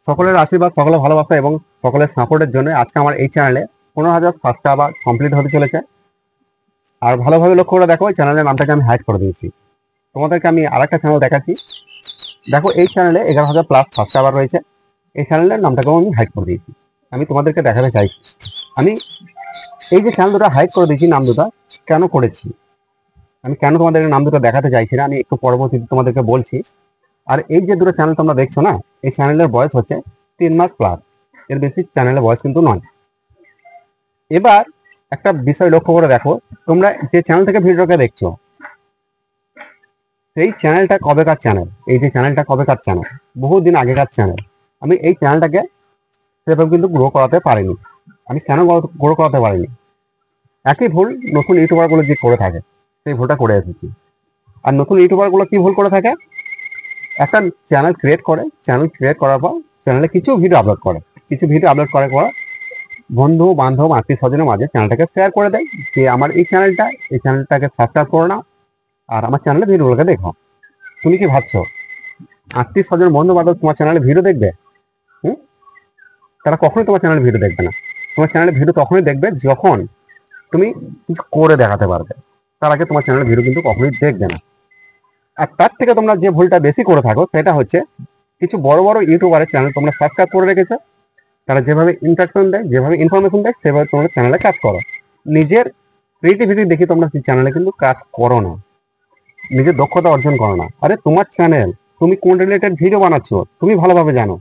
সকলের আশীর্বাদ, সকলের ভালোবাসা এবং সকলের সাপোর্টের জন্য আজকে আমার এই চ্যানেলে 15,000 সাবস্ক্রাইবার কমপ্লিট হতে চলেছে। আর ভালোভাবে লক্ষ্য করে দেখো, এই চ্যানেলের নামটাকে আমি হাইড করে দিয়েছি। তোমাদেরকে আমি আরেকটা চ্যানেল দেখাচ্ছি। দেখো, এই চ্যানেলে 11,000 প্লাস সাবস্ক্রাইবার রয়েছে। এই চ্যানেলের নামটাকেও আমি হাইড করে দিয়েছি। আমি তোমাদেরকে দেখাতে চাইছি আমি এই যে চ্যানেল দুটো হাইড করে দিয়েছি, নাম দুটো কেন করেছি, আমি কেন তোমাদের নাম দুটো দেখাতে চাইছি না, আমি একটু পরবর্তীতে তোমাদেরকে বলছি। আর এই যে দুটো চ্যানেল তোমরা দেখছো না, এই চ্যানেলের বয়স হচ্ছে 3 মাস প্লাস, এর বেশি চ্যানেলের বয়স কিন্তু নয়। এবার একটা বিষয় লক্ষ্য করে দেখো, তোমরা যে চ্যানেল থেকে ভিডিওটা দেখছো সেই চ্যানেলটা কবেকার চ্যানেল, এই যে চ্যানেলটা কবেকার চ্যানেল, বহুদিন আগেকার চ্যানেল। আমি এই চ্যানেলটাকে সেভাবে কিন্তু গ্রো করাতে পারিনি। আমি কেন গ্রো করাতে পারিনি, একই ভুল নতুন ইউটিউবারগুলো যে করে থাকে সেই ভুলটা করে এসেছি। আর নতুন ইউটিউবারগুলো কি ভুল করে থাকে, একটা চ্যানেল ক্রিয়েট করে, চ্যানেল ক্রিয়েট করার পর চ্যানেলে কিছু ভিডিও আপলোড করে, কিছু ভিডিও আপলোড করার পর বন্ধু বান্ধব আত্মীয় স্বজনের মাঝে চ্যানেলটাকে শেয়ার করে দেয় যে আমার এই চ্যানেলটাকে সাবস্ক্রাইব করো না আর আমার চ্যানেলে ভিডিওগুলোকে দেখো। তুমি কি ভাবছো আত্মীয় স্বজন বন্ধু বান্ধব তোমার চ্যানেলে ভিডিও দেখবে? তারা কখনোই তোমার চ্যানেলে ভিডিও দেখবে না। তোমার চ্যানেলে ভিডিও তখনই দেখবে যখন তুমি কিছু করে দেখাতে পারবে, তার আগে তোমার চ্যানেলে ভিডিও কিন্তু কখনোই দেখবে না। আর তার থেকে তোমরা যে ভুলটা বেশি করে থাকো সেটা হচ্ছে, কিছু বড় বড় ইউটিউবারের চ্যানেল তোমরা সাবস্ক্রাইব করে রেখেছো, তারা যেভাবে ইন্টারঅ্যাকশন দেয়, যেভাবে ইনফরমেশন দেয়, সেভাবে তোমরা চ্যানেলে কাজ করো। নিজের ক্রিয়েটিভিটি দেখে তোমরা সেই চ্যানেলে কিন্তু কাজ করো না, নিজের দক্ষতা অর্জন করো না। আরে তোমার চ্যানেল, তুমি কোন রিলেটেড ভিডিও বানাচ্ছ তুমি ভালোভাবে জানো,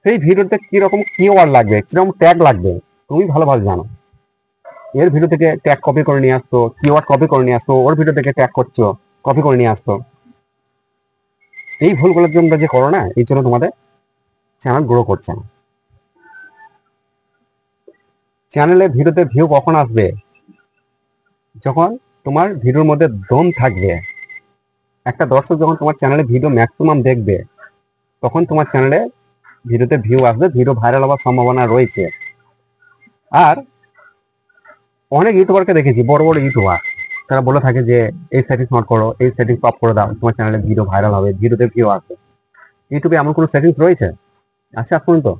সেই ভিডিওতে কিরকম কিওয়ার্ড লাগবে, কিরকম ট্যাগ লাগবে তুমি ভালোভাবে জানো। এর ভিডিও থেকে ট্যাগ কপি করে নিয়ে আসতো, কিওয়ার্ড কপি করে নিয়ে আসতো, ওর ভিডিও থেকে ট্যাগ করছো, কপি করে নিয়ে আসতো। এই ভুলগুলোর জন্য যে করো না, এই জন্য তোমাদের চ্যানেল গ্রো করছে না। চ্যানেলে ভিডিওতে ভিউ কখন আসবে, যখন তোমার ভিডিওর মধ্যে দম থাকবে। একটা দর্শক যখন তোমার চ্যানেলে ভিডিও ম্যাক্সিমাম দেখবে, তখন তোমার চ্যানেলে ভিডিওতে ভিউ আসবে, ভিডিও ভাইরাল হওয়ার সম্ভাবনা রয়েছে। আর অনেক ইউটিউবারকে দেখেছি, বড় বড় ইউটিউবার, তারা বলে থাকে যে এই সেটিংস নট করো, এই সেটিংস অফ করে দাও, তোমার চ্যানেলে ভিডিও ভাইরাল হবে, ভিডিওতে ভিউ আসবে। ইউটিউবে এমন কোনো সেটিংস রয়েছে? আচ্ছা এখন তো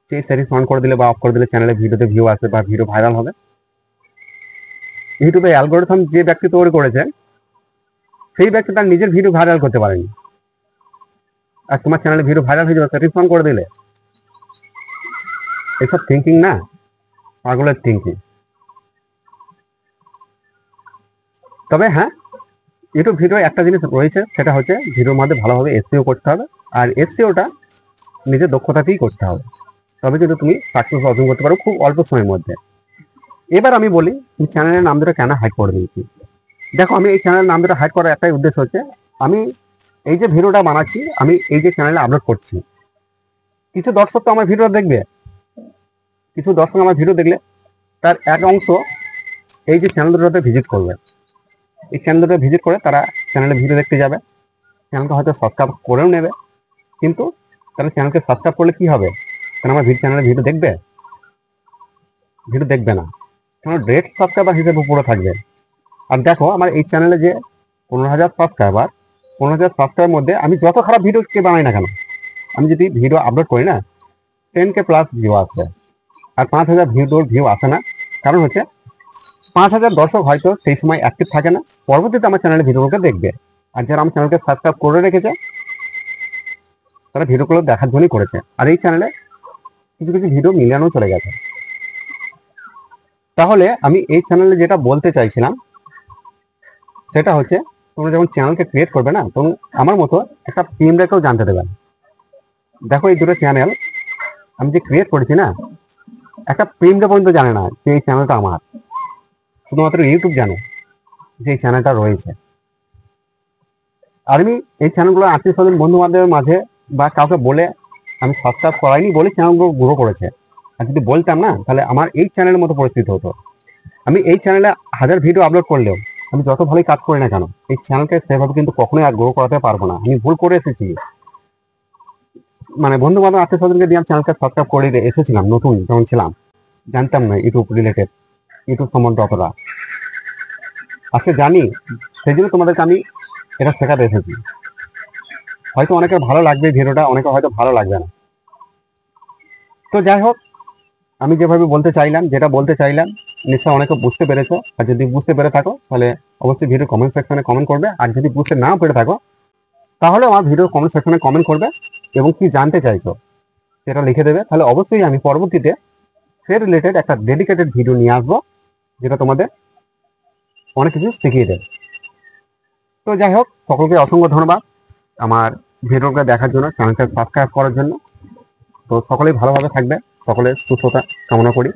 সেই সেটিংস অন করে দিলে বা অফ করে দিলে চ্যানেলে ভিডিওতে ভিউ আসবে বা ভিডিও ভাইরাল হবে। ইউটিউবে অ্যালগোরিথম যে ব্যক্তি তৈরি করেছে, সেই ব্যক্তি তার নিজের ভিডিও ভাইরাল করতে পারেনি, আর তোমার চ্যানেলে ভিডিও ভাইরাল হয়ে যাবে সেটিংস অন করে দিলে। এসব থিঙ্কিং না, পাগলের থিঙ্কিং। তবে হ্যাঁ, ইউটিউব ভিডিও একটা জিনিস রয়েছে, সেটা হচ্ছে ভিডিওর মধ্যে ভালোভাবে এসইও করতে হবে, আর এসইওটা নিজের দক্ষতাতেই করতে হবে, তবে কিন্তু তুমি সাকসেস অর্জন করতে পারো খুব অল্প সময়ের মধ্যে। এবার আমি বলি তুমি চ্যানেলের নাম দুটো কেন হাইড করে দিয়েছি। দেখো, আমি এই চ্যানেলের নাম দুটো হাইড করার একটাই উদ্দেশ্য হচ্ছে, আমি এই যে ভিডিওটা বানাচ্ছি, আমি এই যে চ্যানেলে আপলোড করছি, কিছু দর্শক তো আমার ভিডিও দেখবে, কিছু দর্শক আমার ভিডিও দেখলে তার এক অংশ এই যে চ্যানেল দুটোতে ভিজিট করবে, এই চ্যানেল দুটো ভিজিট করে তারা চ্যানেলে ভিডিও দেখতে যাবে, চ্যানেলকে হয়তো সাবস্ক্রাইব করেও নেবে। কিন্তু তারা চ্যানেলকে সাবস্ক্রাইব করলে কি হবে, কারণ আমার চ্যানেলে ভিডিও দেখবে? ভিডিও দেখবে না, কারণ ডিরেক্ট সাবস্ক্রাইবার হিসেবে পুরো থাকবে। আর দেখো, আমার এই চ্যানেলে যে 15,000 সাবস্ক্রাইবার, 15,000 সাবস্ক্রাইবার মধ্যে আমি যত খারাপ ভিডিও কে বানাই না কেন, আমি যদি ভিডিও আপলোড করি না, 10K প্লাস ভিউ আসে। আর 5,000 ভিউ আসে না, কারণ হচ্ছে 5,000 দর্শক হয়তো সেই সময় অ্যাক্টিভ থাকে না, পরবর্তীতে আমার চ্যানেলে ভিডিওগুলোকে দেখবে। আর যারা আমার চ্যানেলকে সাবস্ক্রাইব করে রেখেছে, তারা ভিডিওগুলো দেখার জন্যই করেছে। আর এই চ্যানেলে কিছু কিছু ভিডিও মিলিয়নও চলে গেছে। তাহলে আমি এই চ্যানেলে যেটা বলতে চাইছিলাম সেটা হচ্ছে, তোমরা যখন চ্যানেলকে ক্রিয়েট করবে না, তখন আমার মতো একটা টিম রেখেও জানতে দেবেন। দেখো, এই দুটো চ্যানেল আমি যে ক্রিয়েট করেছি না, একটা প্রিমটা পর্যন্ত জানে না যে এই চ্যানেলটা আমার, শুধুমাত্র ইউটিউব জানে যে এই চ্যানেলটা রয়েছে। আর আমি এই চ্যানেলগুলো আত্মীয় স্বজন বন্ধু বান্ধবের মাঝে বা কাউকে বলে আমি সাবস্ক্রাইব করাইনি বলে চ্যানেলগুলো গ্রো করেছে। আর যদি বলতাম না, তাহলে আমার এই চ্যানেলের মতো পরিস্থিতি হতো। আমি এই চ্যানেলে 1000 ভিডিও আপলোড করলেও, আমি যত ভালোই কাজ করি না কেন, এই চ্যানেলকে সেভাবে কিন্তু কখনোই আর গ্রো করাতে পারবো না। আমি ভুল করে এসেছি, মানে বন্ধু বান্ধব আত্মীয় স্বজনকে দিয়ে আমি চ্যানেলকে সাবস্ক্রাইব করে এসেছিলাম, নতুন যখন ছিলাম, জানতাম না ইউটিউব রিলেটেড, ইউটিউব সম্বন্ধে অতটা। আজকে জানি, সেই জন্য তোমাদেরকে আমি এটা শেখাতে এসেছি। হয়তো অনেকের ভালো লাগবে ভিডিওটা, অনেকে হয়তো ভালো লাগবে না। তো যাই হোক, আমি যেভাবে বলতে চাইলাম, যেটা বলতে চাইলাম, নিশ্চয়ই অনেকে বুঝতে পেরেছো। আর যদি বুঝতে পেরে থাকো তাহলে অবশ্যই ভিডিও কমেন্ট সেকশনে কমেন্ট করবে। আর যদি বুঝতে না পেরে থাকো তাহলে আমার ভিডিও কমেন্ট সেকশনে কমেন্ট করবে এবং কি জানতে চাইছো সেটা লিখে দেবে। তাহলে অবশ্যই আমি পরবর্তীতে সে রিলেটেড একটা ডেডিকেটেড ভিডিও নিয়ে আসবো, যেটা তোমাদের অনেক কিছু শিখিয়ে দেবে। তো যাই হোক, সকলকে অসংখ্য ধন্যবাদ আমার ভিডিওটা দেখার জন্য, চ্যানেলটা সাবস্ক্রাইব করার জন্য। তো সকলেই ভালোভাবে থাকবে, সকলের সুস্থতা কামনা করি।